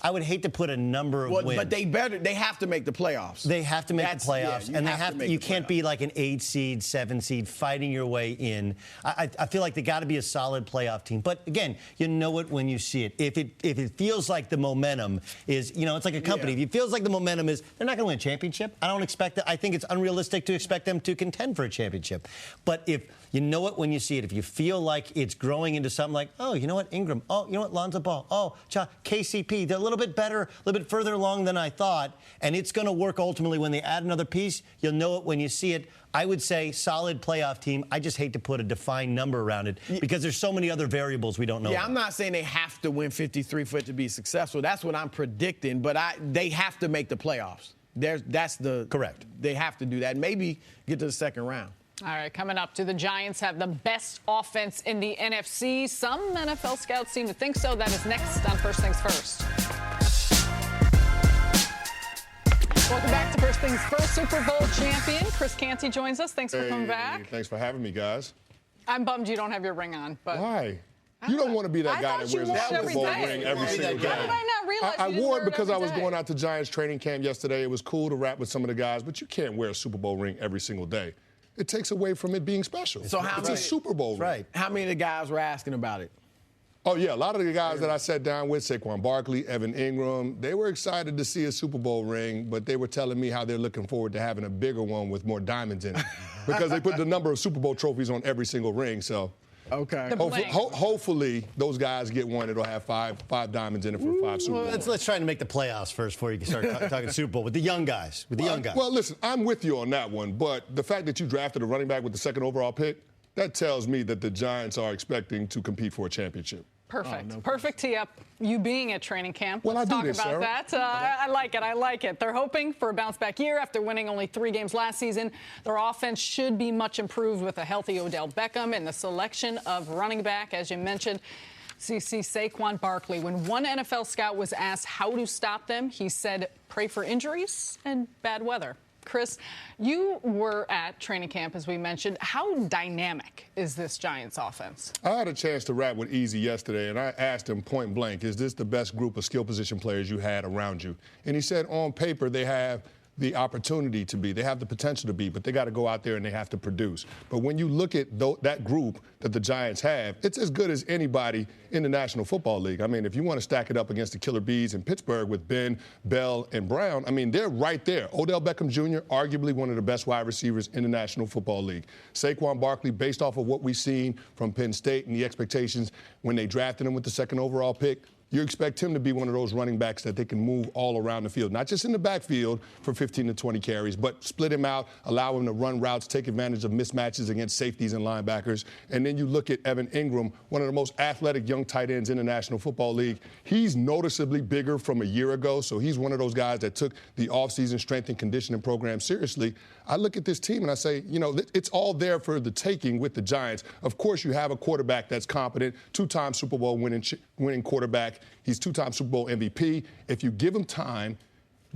I would hate to put a number of wins. But they have to make the playoffs. They have to make the playoffs, and you can't be like an 8 seed, 7 seed fighting your way in. I feel like they got to be a solid playoff team. But again, you know it when you see it. If it feels like the momentum is, it's like a company. If it feels like the momentum is, they're not going to win a championship. I don't expect it. I think it's unrealistic to expect them to contend for a championship. But if you know it when you see it, if you feel like it's growing into something like, oh, you know what, Ingram, oh, you know what, Lonzo Ball, oh, KCP, they're a little bit better, a little bit further along than I thought, and it's going to work ultimately when they add another piece. You'll know it when you see it. I would say solid playoff team. I just hate to put a defined number around it because there's so many other variables we don't know. Yeah, I'm not saying they have to win 53 for it to be successful. That's what I'm predicting, but they have to make the playoffs. Correct. They have to do that. Maybe get to the second round. All right, coming up, do the Giants have the best offense in the NFC? Some NFL scouts seem to think so. That is next on First Things First. Welcome back to First Things First. Super Bowl champion Chris Canty joins us. Thanks for coming back. Thanks for having me, guys. I'm bummed you don't have your ring on. But why? You don't want to be that guy that wears a Super Bowl ring every single day. How did I not realize I wore it because I was going out to Giants training camp yesterday. It was cool to rap with some of the guys, but you can't wear a Super Bowl ring every single day. It takes away from it being special. So it's a Super Bowl ring. Right. How many of the guys were asking about it? Oh, yeah, a lot of the guys that I sat down with, Saquon Barkley, Evan Ingram, they were excited to see a Super Bowl ring, but they were telling me how they're looking forward to having a bigger one with more diamonds in it because they put the number of Super Bowl trophies on every single ring. So Okay. Hopefully, those guys get one that'll have five diamonds in it for 5 Super Bowls. Let's try to make the playoffs first before you start talking Super Bowl with the young guys. Well, listen, I'm with you on that one, but the fact that you drafted a running back with the 2nd overall pick, that tells me that the Giants are expecting to compete for a championship. Perfect. Perfect tee up. You being at training camp. Well, Let's I do talk this, about Sarah. that. I like it. I like it. They're hoping for a bounce-back year after winning only 3 games last season. Their offense should be much improved with a healthy Odell Beckham and the selection of running back, as you mentioned. CC Saquon Barkley. When one NFL scout was asked how to stop them, he said, pray for injuries and bad weather. Chris, you were at training camp, as we mentioned. How dynamic is this Giants offense? I had a chance to rap with Easy yesterday, and I asked him point blank, is this the best group of skill position players you had around you? And he said, on paper, they have the opportunity to be. They have the potential to be, but they got to go out there and they have to produce. But when you look at that group that the Giants have, it's as good as anybody in the National Football League. I mean, if you want to stack it up against the Killer Bees in Pittsburgh with Ben, Bell, and Brown, I mean, they're right there. Odell Beckham Jr., arguably one of the best wide receivers in the National Football League. Saquon Barkley, based off of what we've seen from Penn State and the expectations when they drafted him with the 2nd overall pick, you expect him to be one of those running backs that they can move all around the field, not just in the backfield for 15 to 20 carries, but split him out, allow him to run routes, take advantage of mismatches against safeties and linebackers. And then you look at Evan Ingram, one of the most athletic young tight ends in the National Football League. He's noticeably bigger from a year ago, so he's one of those guys that took the offseason strength and conditioning program seriously. I look at this team and I say, you know, it's all there for the taking with the Giants. Of course, you have a quarterback that's competent, 2-time Super Bowl winning quarterback. He's 2-time Super Bowl MVP. If you give him time,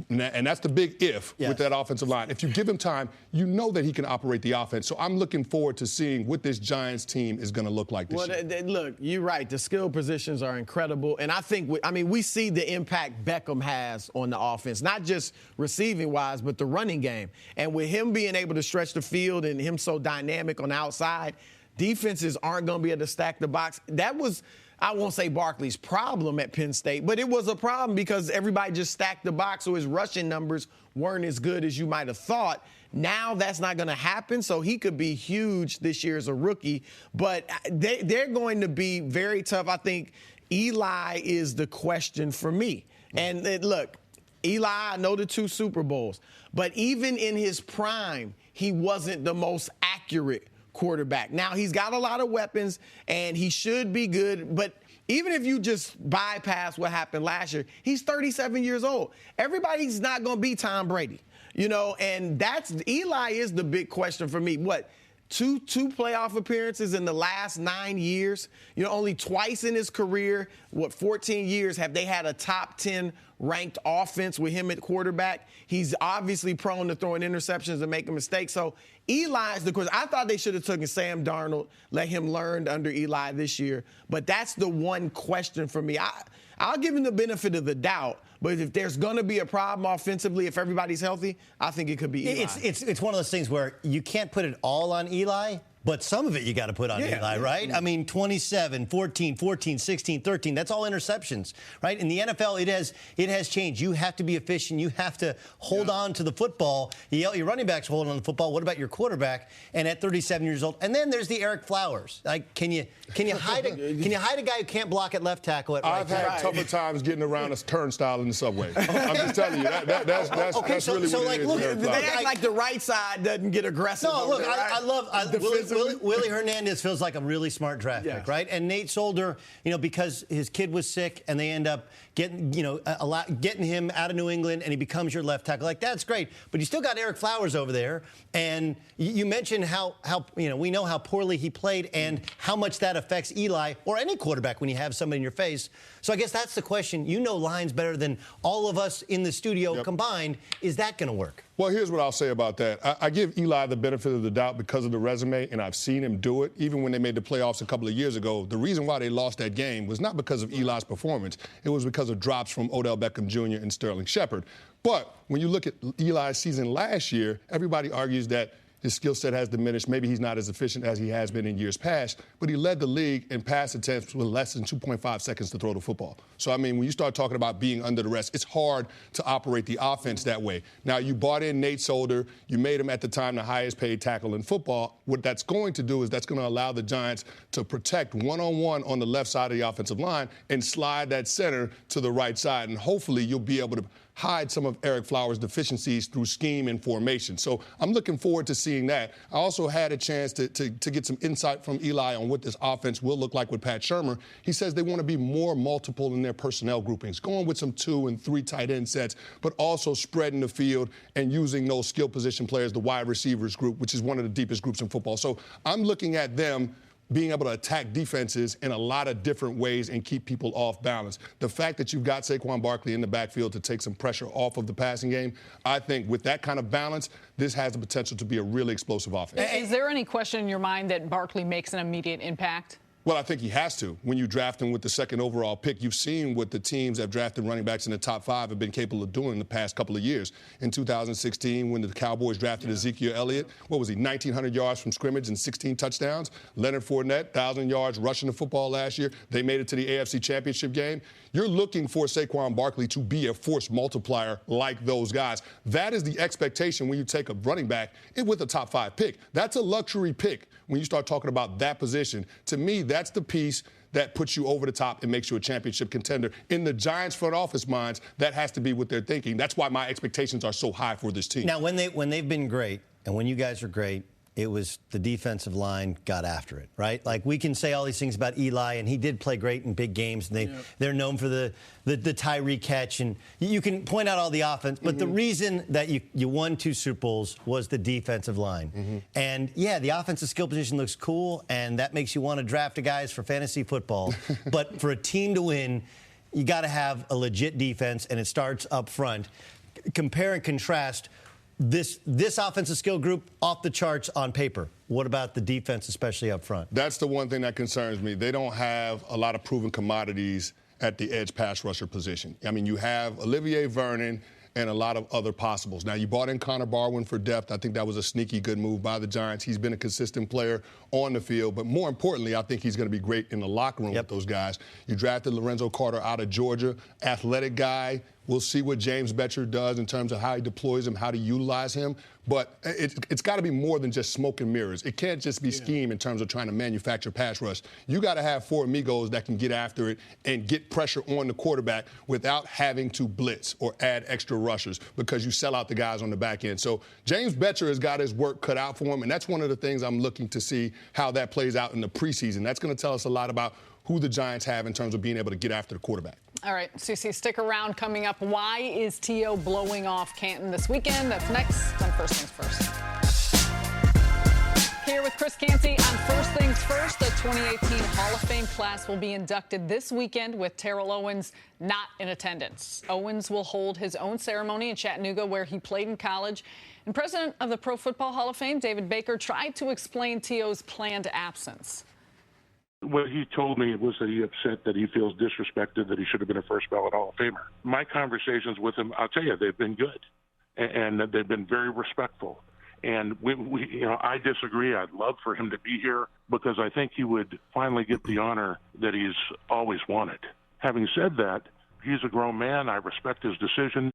and that's the big if with that offensive line. If you give him time, you know that he can operate the offense. So I'm looking forward to seeing what this Giants team is going to look like this year. Look, you're right. The skill positions are incredible. And I think, we see the impact Beckham has on the offense, not just receiving-wise, but the running game. And with him being able to stretch the field and him so dynamic on the outside, defenses aren't going to be able to stack the box. That was, I won't say Barkley's problem at Penn State, but it was a problem because everybody just stacked the box, so his rushing numbers weren't as good as you might have thought. Now that's not going to happen, so he could be huge this year as a rookie. But they're going to be very tough. I think Eli is the question for me. And look, Eli, I know the 2 Super Bowls, but even in his prime, he wasn't the most accurate quarterback. Now, he's got a lot of weapons, and he should be good, but even if you just bypass what happened last year, he's 37 years old. Everybody's not going to be Tom Brady, you know, and Eli is the big question for me. What, two playoff appearances in the last 9 years? You know, only twice in his career, 14 years have they had a top 10 ranked offense with him at quarterback. He's obviously prone to throwing interceptions and making mistakes. So Eli is the question. I thought they should have taken Sam Darnold, let him learn under Eli this year. But that's the one question for me. I'll give him the benefit of the doubt. But if there's going to be a problem offensively, if everybody's healthy, I think it could be Eli. It's one of those things where you can't put it all on Eli, but some of it you got to put on Eli, right? I mean, 27, 14, 16, 13, that's all interceptions, right? In the NFL, it has changed. You have to be efficient. You have to hold on to the football. Your running backs hold on to the football. What about your quarterback? And at 37 years old, and then there's the Eric Flowers. Like, can you hide a guy who can't block at left tackle at right tackle? I've had tougher times getting around a turnstile in the subway. I'm just telling you, that's really what it is. Look, they act like the right side doesn't get aggressive. No, look, I love Willie Hernandez feels like a really smart draft pick, right? And Nate Solder, you know, because his kid was sick and they end up getting him out of New England and he becomes your left tackle. Like, that's great. But you still got Eric Flowers over there. And you mentioned how we know how poorly he played and how much that affects Eli or any quarterback when you have somebody in your face. So I guess that's the question. You know lines better than all of us in the studio combined. Is that going to work? Well, here's what I'll say about that. I give Eli the benefit of the doubt because of the resume, and I've seen him do it. Even when they made the playoffs a couple of years ago, the reason why they lost that game was not because of Eli's performance. It was because of drops from Odell Beckham Jr. and Sterling Shepard. But when you look at Eli's season last year, everybody argues that His skill set has diminished. Maybe he's not as efficient as he has been in years past, but he led the league in pass attempts with less than 2.5 seconds to throw the football. So, I mean, when you start talking about being under duress, it's hard to operate the offense that way. Now, you brought in Nate Solder. You made him at the time the highest paid tackle in football. What that's going to do is that's going to allow the Giants to protect one-on-one on the left side of the offensive line and slide that center to the right side. And hopefully you'll be able to hide some of Eric Flowers' deficiencies through scheme and formation. So I'm looking forward to seeing that. I also had a chance to get some insight from Eli on what this offense will look like with Pat Shurmur. He says they want to be more multiple in their personnel groupings, going with some 2 and 3 tight end sets, but also spreading the field and using those skill position players, the wide receivers group, which is one of the deepest groups in football. So I'm looking at them being able to attack defenses in a lot of different ways and keep people off balance. The fact that you've got Saquon Barkley in the backfield to take some pressure off of the passing game, I think with that kind of balance, this has the potential to be a really explosive offense. Is there any question in your mind that Barkley makes an immediate impact? Well, I think he has to. When you draft him with the second overall pick, you've seen what the teams that have drafted running backs in the top 5 have been capable of doing in the past couple of years. In 2016, when the Cowboys drafted Ezekiel Elliott, what was he, 1,900 yards from scrimmage and 16 touchdowns? Leonard Fournette, 1,000 yards rushing the football last year. They made it to the AFC Championship game. You're looking for Saquon Barkley to be a force multiplier like those guys. That is the expectation when you take a running back with a top 5 pick. That's a luxury pick when you start talking about that position. To me, that's the piece that puts you over the top and makes you a championship contender. In the Giants front office minds, that has to be what they're thinking. That's why my expectations are so high for this team. Now, when they've been great and when you guys are great, it was the defensive line got after it, right? Like, we can say all these things about Eli, and he did play great in big games, and they're known for the Tyree catch, and you can point out all the offense, but the reason that you won 2 Super Bowls was the defensive line. And, yeah, the offensive skill position looks cool, and that makes you want to draft a guys for fantasy football. But for a team to win, you got to have a legit defense, and it starts up front. Compare and contrast this offensive skill group off the charts on paper. What about the defense, especially up front? That's the one thing that concerns me. They don't have a lot of proven commodities at the edge pass rusher position. I mean, you have Olivier Vernon and a lot of other possibles. Now, you brought in Connor Barwin for depth. I think that was a sneaky good move by the Giants. He's been a consistent player on the field, but more importantly, I think he's going to be great in the locker room with those guys. You drafted Lorenzo Carter out of Georgia, athletic guy. We'll see what James Betcher does in terms of how he deploys him, how to utilize him. But it's got to be more than just smoke and mirrors. It can't just be scheme in terms of trying to manufacture pass rush. You got to have 4 amigos that can get after it and get pressure on the quarterback without having to blitz or add extra rushers because you sell out the guys on the back end. So James Betcher has got his work cut out for him, and that's one of the things I'm looking to see how that plays out in the preseason. That's going to tell us a lot about who the Giants have in terms of being able to get after the quarterback. All right, CC, stick around. Coming up, why is T.O. blowing off Canton this weekend? That's next on First Things First. Here with Chris Canty on First Things First. The 2018 Hall of Fame class will be inducted this weekend with Terrell Owens not in attendance. Owens will hold his own ceremony in Chattanooga, where he played in college. And President of the Pro Football Hall of Fame, David Baker, tried to explain T.O.'s planned absence. What he told me was that he's upset that he feels disrespected, that he should have been a first ballot Hall of Famer. My conversations with him, I'll tell you, they've been good, and they've been very respectful. And I disagree. I'd love for him to be here because I think he would finally get the honor that he's always wanted. Having said that, he's a grown man. I respect his decision.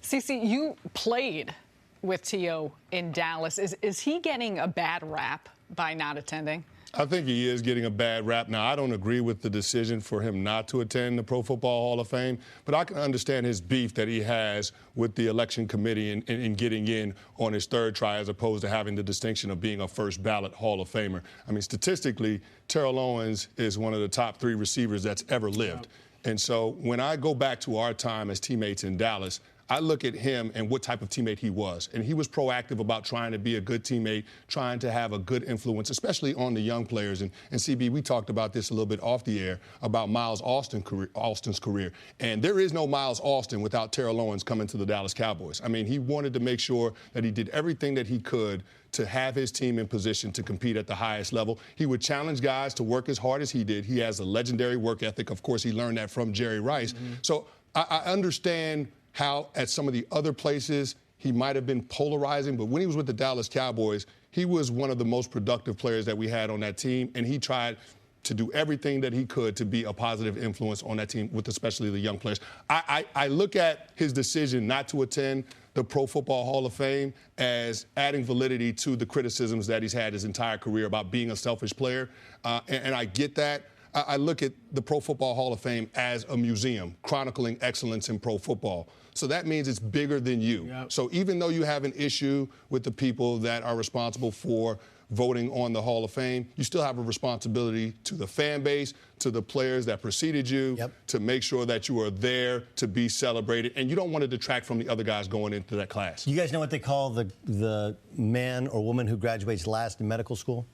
CC, you played with T.O. in Dallas. Is he getting a bad rap by not attending? I think he is getting a bad rap. Now, I don't agree with the decision for him not to attend the Pro Football Hall of Fame, but I can understand his beef that he has with the election committee in getting in on his 3rd try as opposed to having the distinction of being a first ballot Hall of Famer. I mean, statistically, Terrell Owens is one of the top 3 receivers that's ever lived. And so when I go back to our time as teammates in Dallas, I look at him and what type of teammate he was. And he was proactive about trying to be a good teammate, trying to have a good influence, especially on the young players. And CB, we talked about this a little bit off the air about Miles Austin's career. And there is no Miles Austin without Terrell Owens coming to the Dallas Cowboys. I mean, he wanted to make sure that he did everything that he could to have his team in position to compete at the highest level. He would challenge guys to work as hard as he did. He has a legendary work ethic. Of course, he learned that from Jerry Rice. So I understand how at some of the other places he might have been polarizing, but when he was with the Dallas Cowboys, he was one of the most productive players that we had on that team, and he tried to do everything that he could to be a positive influence on that team, with especially the young players. I look at his decision not to attend the Pro Football Hall of Fame as adding validity to the criticisms that he's had his entire career about being a selfish player, and I get that. I look at the Pro Football Hall of Fame as a museum chronicling excellence in pro football. So that means it's bigger than you. Yep. So even though you have an issue with the people that are responsible for voting on the Hall of Fame, you still have a responsibility to the fan base, to the players that preceded you, to make sure that you are there to be celebrated. And you don't want to detract from the other guys going into that class. You guys know what they call the man or woman who graduates last in medical school?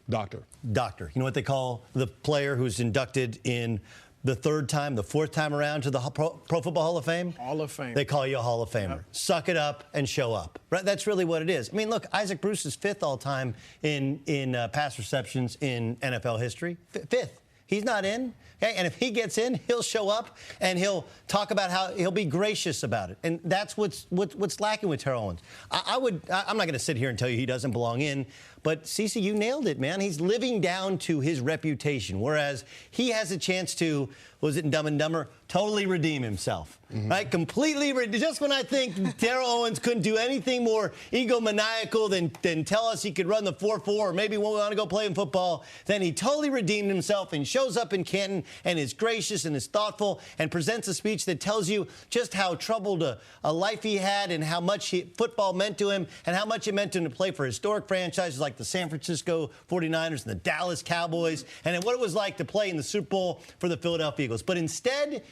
Doctor. Doctor. You know what they call the player who's inducted in the fourth time around to the Pro Football Hall of Fame? Hall of Fame. They call you a Hall of Famer. Yep. Suck it up and show up. Right? That's really what it is. I mean, look, Isaac Bruce is 5th all time in pass receptions in NFL history. 5th. He's not in. Okay? And if he gets in, he'll show up and he'll talk about how he'll be gracious about it. And that's what's lacking with Terrell Owens. I'm not going to sit here and tell you he doesn't belong in, but Cece, you nailed it, man. He's living down to his reputation, whereas he has a chance to, was it in Dumb and Dumber, totally redeem himself, right? Completely, just when I think Terrell Owens couldn't do anything more egomaniacal than tell us he could run the 4-4 or maybe we want to go play in football, then he totally redeemed himself and shows up in Canton and is gracious and is thoughtful and presents a speech that tells you just how troubled a life he had and how much football meant to him and how much it meant to him to play for historic franchises like the San Francisco 49ers and the Dallas Cowboys, and then what it was like to play in the Super Bowl for the Philadelphia Eagles. But instead,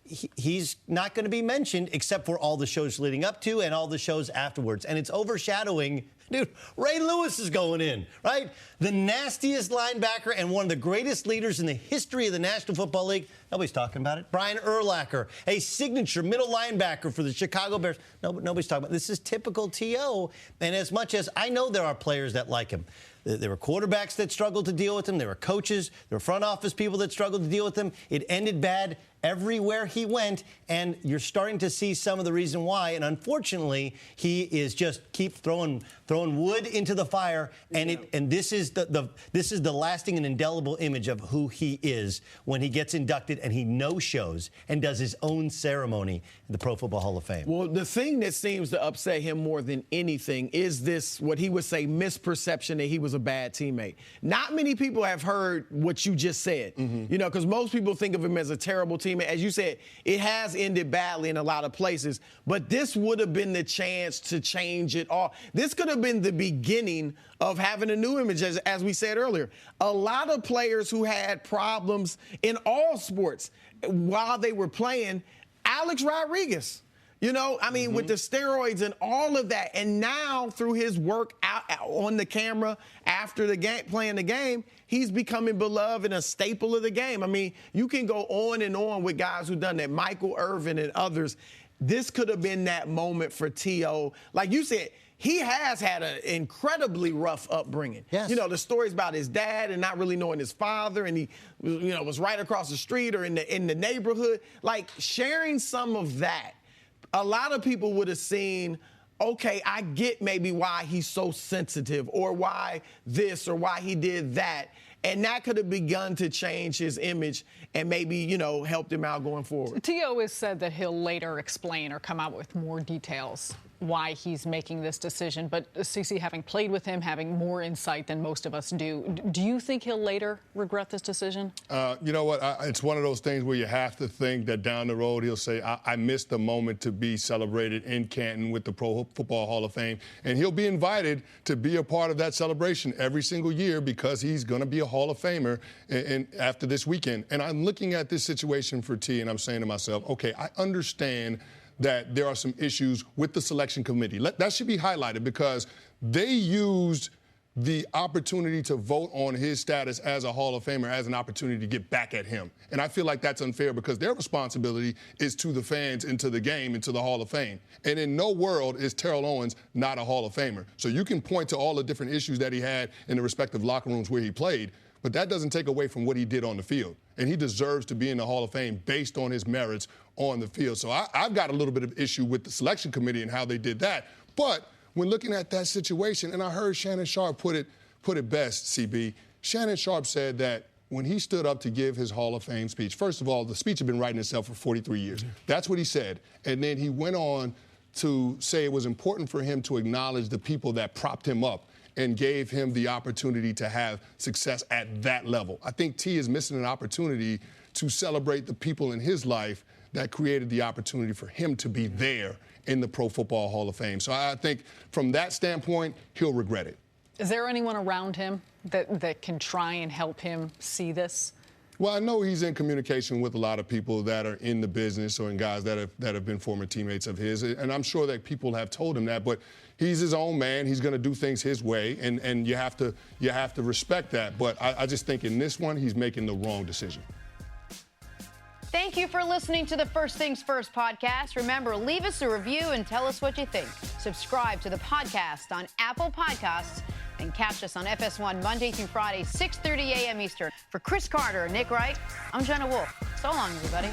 he's not going to be mentioned except for all the shows leading up to and all the shows afterwards. And it's overshadowing. Dude, Ray Lewis is going in, right? The nastiest linebacker and one of the greatest leaders in the history of the National Football League. Nobody's talking about it. Brian Urlacher, a signature middle linebacker for the Chicago Bears. Nobody's talking about it. This is typical T.O. And as much as I know there are players that like him, there were quarterbacks that struggled to deal with him. There were coaches. There were front office people that struggled to deal with him. It ended bad everywhere he went, and you're starting to see some of the reason why. And unfortunately, he is just keep throwing wood into the fire. And this is the lasting and indelible image of who he is when he gets inducted and he no-shows and does his own ceremony in the Pro Football Hall of Fame. Well, the thing that seems to upset him more than anything is this, what he would say, misperception that he was a bad teammate. Not many people have heard what you just said, you know, because most people think of him as a terrible teammate. As you said, it has ended badly in a lot of places, but this would have been the chance to change it all. This could have been the beginning of having a new image, as we said earlier. A lot of players who had problems in all sports while they were playing, Alex Rodriguez. You know, I mean, with the steroids and all of that. And now through his work out on the camera after the game, playing the game, he's becoming beloved and a staple of the game. I mean, you can go on and on with guys who've done that, Michael Irvin and others. This could have been that moment for T.O. Like you said, he has had an incredibly rough upbringing. Yes. You know, the stories about his dad and not really knowing his father, and he, you know, was right across the street or in the neighborhood. Like, sharing some of that, a lot of people would have seen, okay, I get maybe why he's so sensitive or why this or why he did that. And that could have begun to change his image and maybe, you know, helped him out going forward. T.O. has said that he'll later explain or come out with more details why he's making this decision. But Cece, having played with him, having more insight than most of us do you think he'll later regret this decision? You know what? It's one of those things where you have to think that down the road he'll say, I missed the moment to be celebrated in Canton with the Pro Football Hall of Fame. And he'll be invited to be a part of that celebration every single year because he's going to be a Hall of Famer after this weekend. And I'm looking at this situation for T, and I'm saying to myself, okay, I understand that there are some issues with the selection committee. That should be highlighted because they used the opportunity to vote on his status as a Hall of Famer as an opportunity to get back at him. And I feel like that's unfair because their responsibility is to the fans and to the game and to the Hall of Fame. And in no world is Terrell Owens not a Hall of Famer. So you can point to all the different issues that he had in the respective locker rooms where he played, but that doesn't take away from what he did on the field. And he deserves to be in the Hall of Fame based on his merits on the field. So I've got a little bit of issue with the selection committee and how they did that. But when looking at that situation, and I heard Shannon Sharpe put it best, CB. Shannon Sharpe said that when he stood up to give his Hall of Fame speech, first of all, the speech had been writing itself for 43 years. That's what he said. And then he went on to say it was important for him to acknowledge the people that propped him up and gave him the opportunity to have success at that level. I think T is missing an opportunity to celebrate the people in his life that created the opportunity for him to be there in the Pro Football Hall of Fame. So I think from that standpoint, he'll regret it. Is there anyone around him that can try and help him see this? Well, I know he's in communication with a lot of people that are in the business or in guys that have been former teammates of his, and I'm sure that people have told him that. But he's his own man. He's going to do things his way, and you have to respect that. But I just think in this one, he's making the wrong decision. Thank you for listening to the First Things First podcast. Remember, leave us a review and tell us what you think. Subscribe to the podcast on Apple Podcasts and catch us on FS1 Monday through Friday, 6:30 a.m. Eastern. For Chris Carter and Nick Wright, I'm Jenna Wolf. So long, everybody.